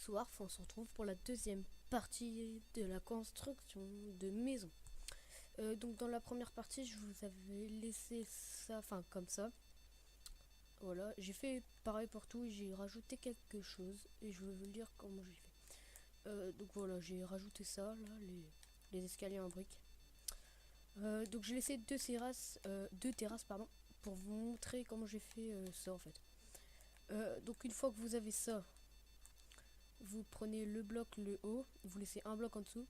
bonsoir, on se retrouve pour la deuxième partie de la construction de maison. Donc dans la première partie, je vous avais laissé ça, enfin comme ça. Voilà, j'ai fait pareil pour tout et j'ai rajouté quelque chose et je vais vous dire comment j'ai fait. Donc voilà, j'ai rajouté ça, là, les escaliers en briques. Donc j'ai laissé deux terrasses pardon, pour vous montrer comment j'ai fait ça en fait. Donc une fois que vous avez ça, vous prenez le bloc, le haut, vous laissez un bloc en dessous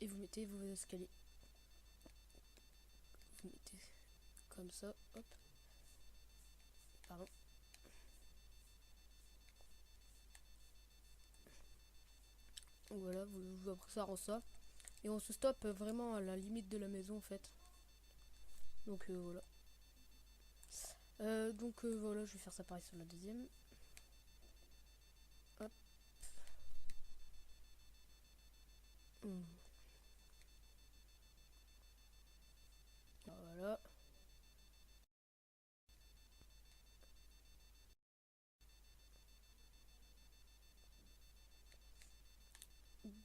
et vous mettez vos escaliers. Vous mettez comme ça, hop. Pardon. Donc voilà, après ça rend ça. Et on se stoppe vraiment à la limite de la maison en fait. Donc voilà. Voilà, je vais faire ça pareil sur la deuxième. Hop. Voilà.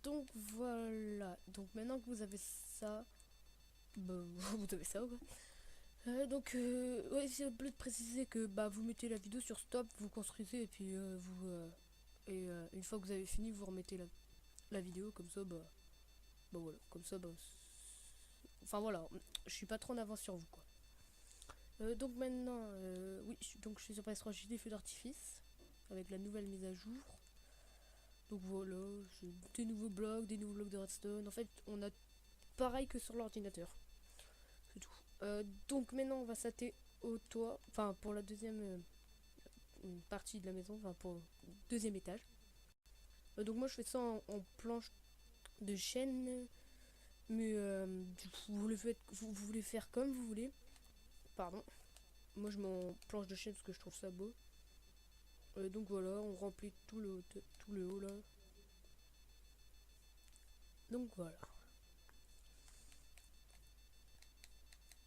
Donc voilà. Donc maintenant que vous avez ça, bah, vous avez ça quoi. Ouais, c'est oublié de préciser que bah vous mettez la vidéo sur stop, vous construisez et puis une fois que vous avez fini, vous remettez la vidéo comme ça bah voilà, comme ça enfin voilà, je suis pas trop en avance sur vous quoi. Donc maintenant oui, donc je suis sur PS3, j'ai des feux d'artifice avec la nouvelle mise à jour. Donc voilà, j'ai des nouveaux blocs de redstone. En fait, on a pareil que sur l'ordinateur. C'est tout. Donc maintenant, on va s'attaquer au toit. Enfin, pour la deuxième partie de la maison. Enfin, pour le deuxième étage. Donc moi, je fais ça en planche de chêne. Mais vous voulez faire comme vous voulez. Pardon. Moi, je mets en planche de chêne parce que je trouve ça beau. Donc voilà, on remplit tout le haut là. Donc voilà.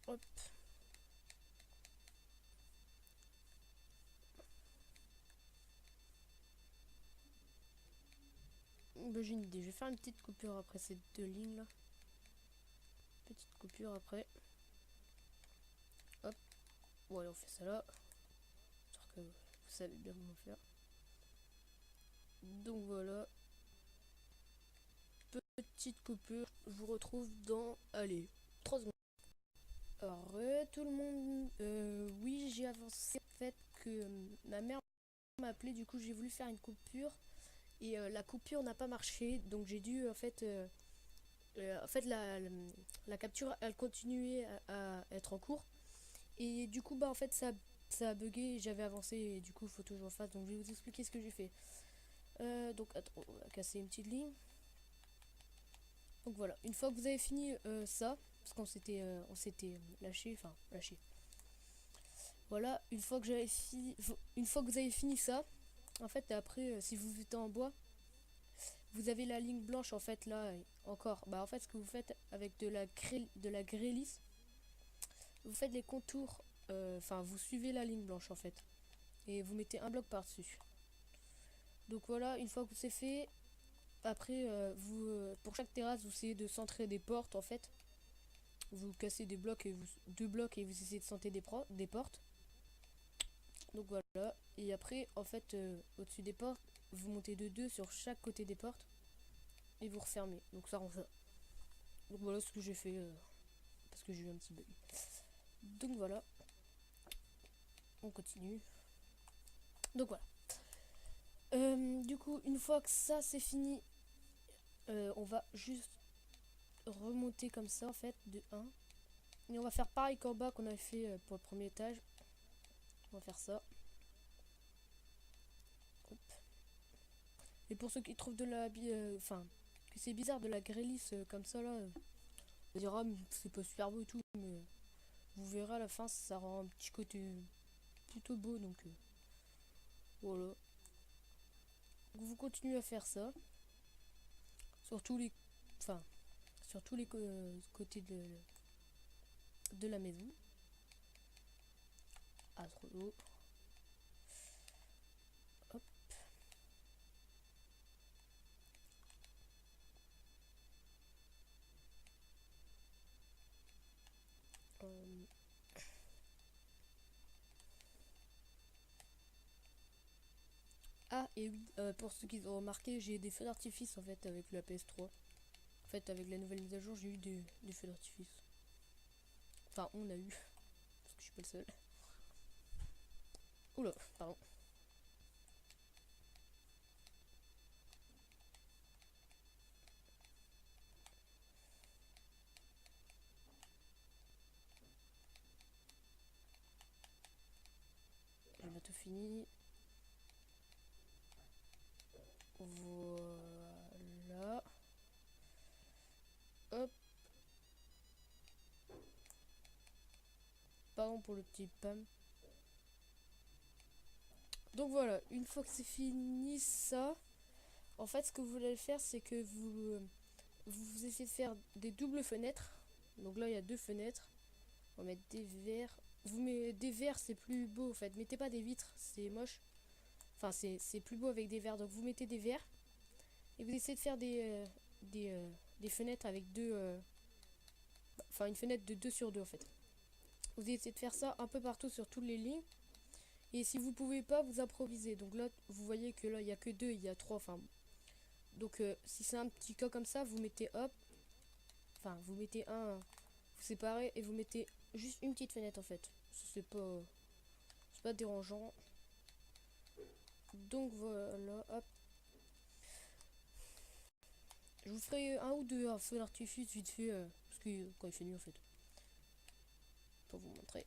Hop. Bah, j'ai une idée, je vais faire une petite coupure après ces deux lignes là. Petite coupure après. Hop. Voilà, on fait ça là. J'espère que vous savez bien comment faire. Donc voilà. Petite coupure. Je vous retrouve dans, allez, 3 secondes. Alors, tout le monde. Oui, j'ai avancé. En fait, que ma mère m'a appelé. Du coup, j'ai voulu faire une coupure. Et la coupure n'a pas marché. Donc, j'ai dû, en fait la capture, elle continuait à être en cours. Et du coup, bah, en fait, ça a bugué. J'avais avancé. Et du coup, il faut toujours faire. Donc, je vais vous expliquer ce que j'ai fait. Donc, attends, on va casser une petite ligne. Donc voilà, une fois que vous avez fini ça, parce on s'était lâché. Voilà, une fois que vous avez fini ça, en fait après, si vous êtes en bois, vous avez la ligne blanche en fait là encore. Bah en fait, ce que vous faites avec de la grès lisse, vous faites les contours, enfin vous suivez la ligne blanche en fait, et vous mettez un bloc par dessus. Donc voilà, une fois que c'est fait, après pour chaque terrasse, vous essayez de centrer des portes en fait. Vous cassez deux blocs et vous essayez de centrer des portes. Donc voilà. Et après, en fait, au-dessus des portes, vous montez de deux sur chaque côté des portes et vous refermez. Donc ça rend ça. Donc voilà ce que j'ai fait parce que j'ai eu un petit bug. Donc voilà. On continue. Donc voilà. Du coup, une fois que ça c'est fini, on va juste remonter comme ça en fait de 1. Et on va faire pareil qu'en bas qu'on avait fait pour le premier étage. On va faire ça. Hop. Et pour ceux qui trouvent que c'est bizarre de la grélisse comme ça là, on dira c'est pas super beau et tout, mais vous verrez à la fin ça rend un petit côté plutôt beau donc voilà. Donc, vous continuez à faire ça sur tous les, enfin sur tous les côtés de la maison. Ah trop beau. Hop. Et oui, pour ceux qui ont remarqué, j'ai des feux d'artifice en fait avec la PS3. En fait, avec la nouvelle mise à jour, j'ai eu des feux d'artifice. Enfin, on a eu, parce que je suis pas le seul. Oula, pardon. J'ai bientôt fini. Voilà. Hop. Pardon pour le petit pam. Donc voilà, une fois que c'est fini ça, en fait ce que vous voulez faire c'est que vous essayez de faire des doubles fenêtres. Donc là il y a deux fenêtres. On va mettre des verres. Vous mettez des verres, c'est plus beau en fait. Mettez pas des vitres, c'est moche. Enfin c'est plus beau avec des verres. Donc vous mettez des verres. Et vous essayez de faire des fenêtres avec deux... Enfin une fenêtre de 2 sur 2 en fait. Vous essayez de faire ça un peu partout sur toutes les lignes. Et si vous pouvez pas, vous improvisez. Donc là, vous voyez que là, il n'y a que 2, il y a 3. Enfin, donc si c'est un petit cas comme ça, vous mettez hop. Enfin, vous mettez un, vous séparez et vous mettez juste une petite fenêtre en fait. C'est pas dérangeant. Donc voilà, hop. Je vous ferai un ou deux feux d'artifice vite fait, parce que quand il fait nuit en fait. Pour vous montrer.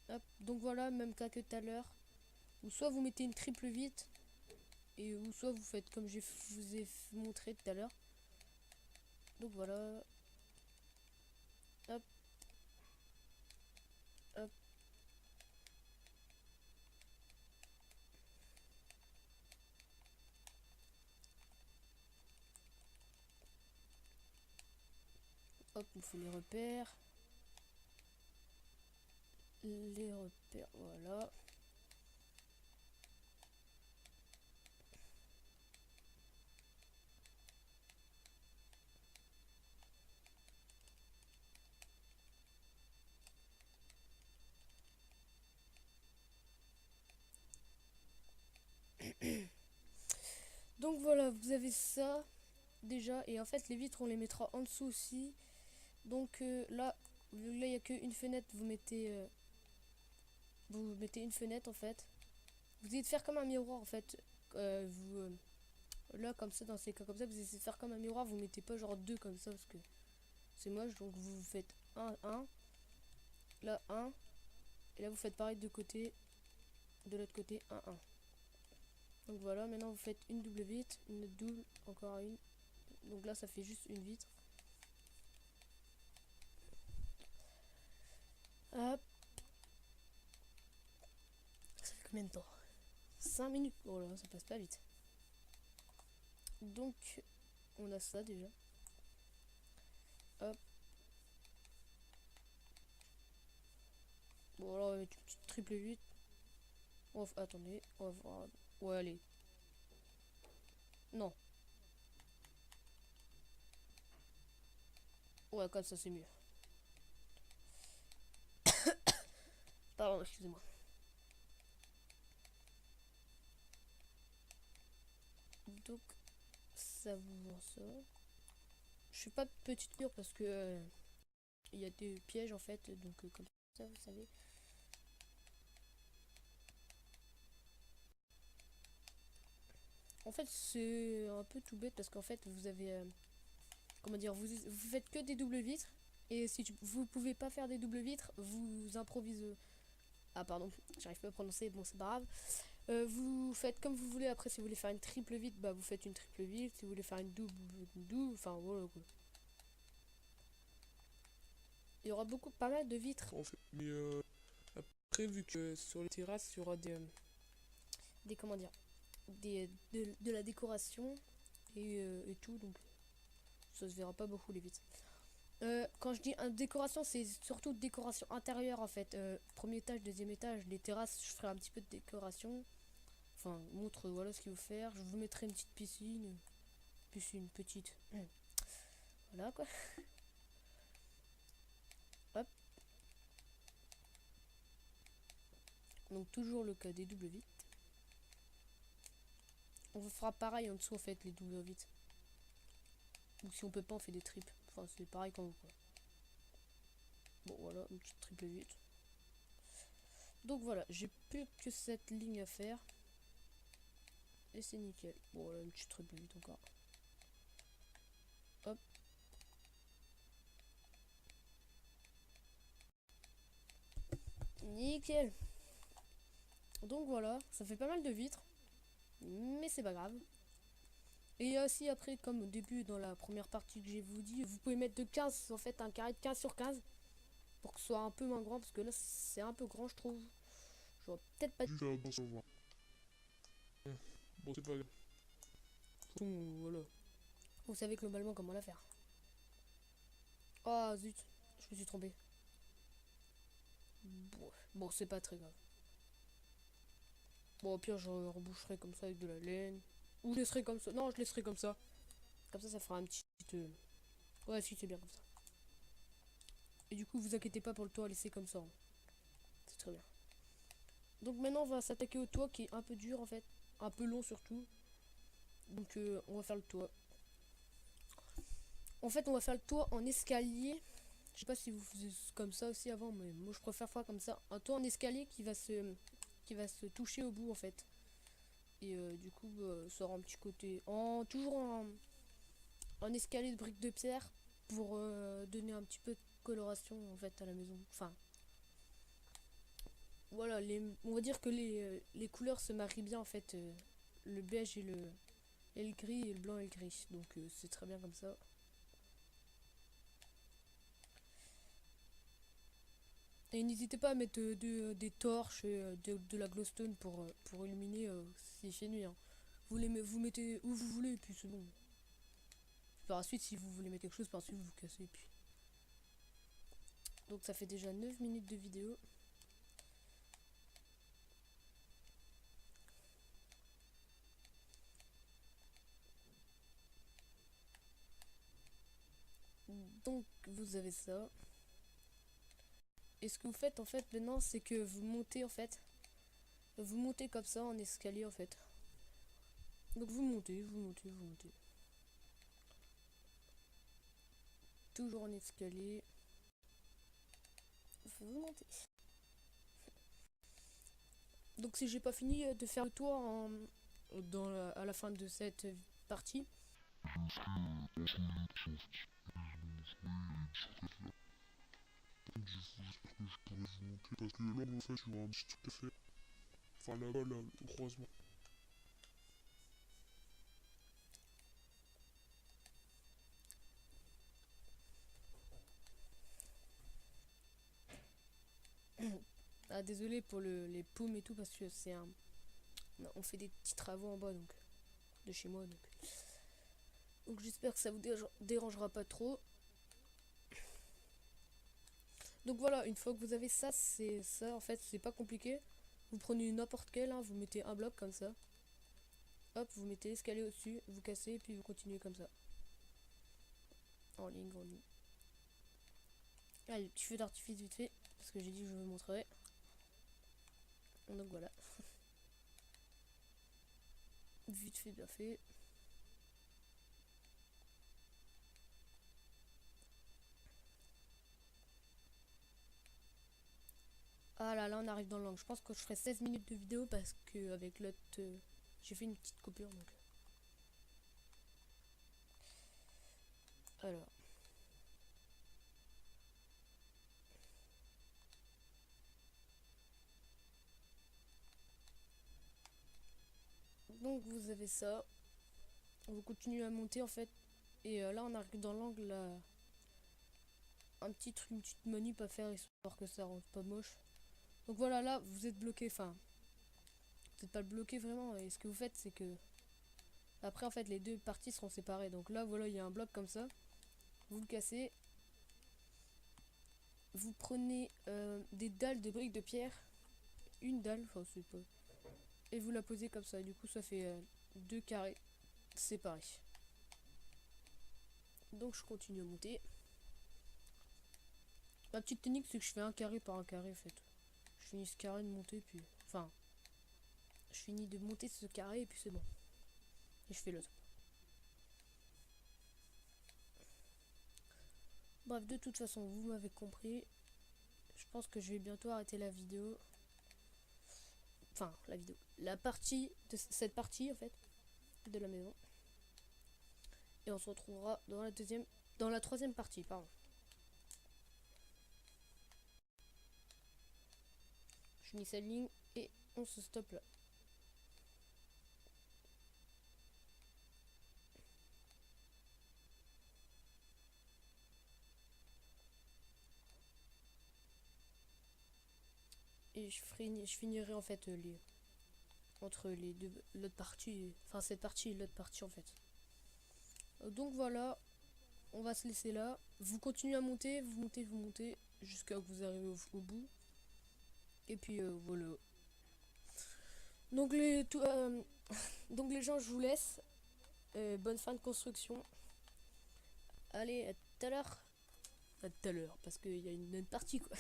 Hop. Donc voilà, même cas que tout à l'heure. Ou soit vous mettez une triple vitre, et ou soit vous faites comme je vous ai montré tout à l'heure. Donc voilà. Hop. Hop. Hop, il faut les repères. Les repères, voilà. Donc voilà, vous avez ça déjà. Et en fait, les vitres, on les mettra en dessous aussi. Donc là, vu que là, il n'y a qu'une fenêtre, vous mettez une fenêtre en fait. Vous essayez de faire comme un miroir en fait. Là, comme ça, dans ces cas comme ça, vous essayez de faire comme un miroir. Vous mettez pas genre deux comme ça parce que c'est moche. Donc vous faites un, là un. Et là, vous faites pareil de côté. De l'autre côté, un. Donc voilà, maintenant vous faites une double vitre, une double, encore une. Donc là, ça fait juste une vitre. Hop. Ça fait combien de temps? 5 minutes. Oh là, ça passe pas vite. Donc, on a ça déjà. Hop. Bon, alors, on va mettre une petite triple 8. Attendez, on va voir. Ouais, allez. Non. Ouais, comme ça, c'est mieux. Pardon, excusez-moi. Donc, ça vous vend ça. Je fais pas de petite mur parce que il y a des pièges en fait. Donc, comme ça, vous savez. En fait, c'est un peu tout bête parce qu'en fait, vous avez. Comment dire, vous faites que des doubles vitres. Et si vous pouvez pas faire des doubles vitres, vous improvisez. Ah, pardon, j'arrive pas à prononcer, bon, c'est pas grave. Vous faites comme vous voulez. Après, si vous voulez faire une triple vitre, bah vous faites une triple vitre. Si vous voulez faire une double, enfin voilà quoi. Il y aura pas mal de vitres. En fait, mais après, vu que sur les terrasses, il y aura Des comment dire, de la décoration et tout. Donc, ça se verra pas beaucoup les vitres. Quand je dis décoration, c'est surtout décoration intérieure en fait. Premier étage, deuxième étage, les terrasses, je ferai un petit peu de décoration. Enfin, montre voilà ce qu'il faut faire. Je vous mettrai une petite piscine. Piscine petite. Voilà quoi. Hop. Donc toujours le cas des doubles vitres. On fera pareil en dessous en fait, les doubles vite. Ou si on peut pas, on fait des tripes. Enfin, c'est pareil quand vous quoi. Bon, voilà, une petite triple vite. Donc voilà, j'ai plus que cette ligne à faire. Et c'est nickel. Bon, voilà, une petite triple vite encore. Hop. Nickel. Donc voilà, ça fait pas mal de vitres. Mais c'est pas grave. Et il y a aussi après, comme au début dans la première partie que j'ai vous dit, vous pouvez mettre de 15, en fait un carré de 15 sur 15. Pour que ce soit un peu moins grand, parce que là c'est un peu grand je trouve. J'aurais peut-être pas... Juste à savoir. Bon, c'est pas grave. Voilà. Vous savez globalement comment la faire. Oh zut, je me suis trompé. Bon, c'est pas très grave. Bon, au pire, je reboucherai comme ça avec de la laine. Ou je laisserai comme ça. Non, je laisserai comme ça. Comme ça fera un petit... Ouais, si, c'est bien comme ça. Et du coup, vous inquiétez pas pour le toit, laissez comme ça. Hein. C'est très bien. Donc maintenant, on va s'attaquer au toit qui est un peu dur en fait. Un peu long surtout. Donc on va faire le toit. En fait, on va faire le toit en escalier. Je sais pas si vous faisiez comme ça aussi avant, mais moi je préfère faire comme ça. Un toit en escalier qui va se toucher au bout en fait. Et du coup, ça aura un petit côté. Toujours en escalier de briques de pierre pour donner un petit peu de coloration en fait à la maison. Enfin, voilà, on va dire que les couleurs se marient bien en fait. Le beige et le gris et le blanc et le gris. Donc c'est très bien comme ça. Et n'hésitez pas à mettre des torches et de la glowstone pour illuminer s'il fait nuit. Hein. Vous mettez où vous voulez et puis c'est bon. Par la suite, si vous voulez mettre quelque chose, par la suite vous cassez et puis. Donc ça fait déjà 9 minutes de vidéo. Donc vous avez ça. Et ce que vous faites en fait maintenant, c'est que vous montez en fait. Vous montez comme ça en escalier en fait. Donc vous montez, vous montez, vous montez. Toujours en escalier. Vous montez. Donc si j'ai pas fini de faire le tour à la fin de cette partie. J'espère que je pourrai vous montrer parce que là, en fait, il y aura un petit truc à faire. Enfin, là-bas, là, au croisement. Ah désolé pour les paumes et tout parce que c'est un... On fait des petits travaux en bas donc de chez moi donc j'espère que ça vous dérangera pas trop. Donc voilà, une fois que vous avez ça, c'est ça en fait, c'est pas compliqué. Vous prenez n'importe quel, hein, vous mettez un bloc comme ça. Hop, vous mettez l'escalier au-dessus, vous cassez et puis vous continuez comme ça. En ligne, en ligne. Allez, petit feu d'artifice vite fait, parce que j'ai dit que je vous montrerai. Donc voilà. Vite fait, bien fait. Ah là là, on arrive dans l'angle. Je pense que je ferai 16 minutes de vidéo parce que avec l'autre, j'ai fait une petite coupure donc. Alors. Donc vous avez ça. Vous continuez à monter en fait. Et là on arrive dans l'angle là. Un petit truc, une petite manip à faire histoire que ça rentre pas moche. Donc voilà, là vous êtes bloqué. Enfin, vous n'êtes pas bloqué vraiment. Et ce que vous faites c'est que après en fait les deux parties seront séparées. Donc là voilà, il y a un bloc comme ça. Vous le cassez. Vous prenez des dalles de briques de pierre. Une dalle, enfin c'est pas. Et vous la posez comme ça. Du coup ça fait deux carrés séparés. Donc je continue à monter. Ma petite technique c'est que je fais un carré par un carré en fait. Je finis ce carré de monter puis. Enfin. Je finis de monter ce carré et puis c'est bon. Et je fais le top. Bref, de toute façon, vous m'avez compris. Je pense que je vais bientôt arrêter la vidéo. Enfin, la vidéo. La partie de cette partie, en fait, de la maison. Et on se retrouvera dans la troisième partie, pardon. Je finis cette ligne et on se stoppe là. Et je finirai en fait entre les deux, l'autre partie, enfin cette partie et l'autre partie en fait. Donc voilà, on va se laisser là. Vous continuez à monter, vous montez jusqu'à que vous arrivez au bout. Et puis voilà. Donc donc les gens, je vous laisse. Bonne fin de construction. Allez, à tout à l'heure. À tout à l'heure, parce qu'il y a une autre partie quoi.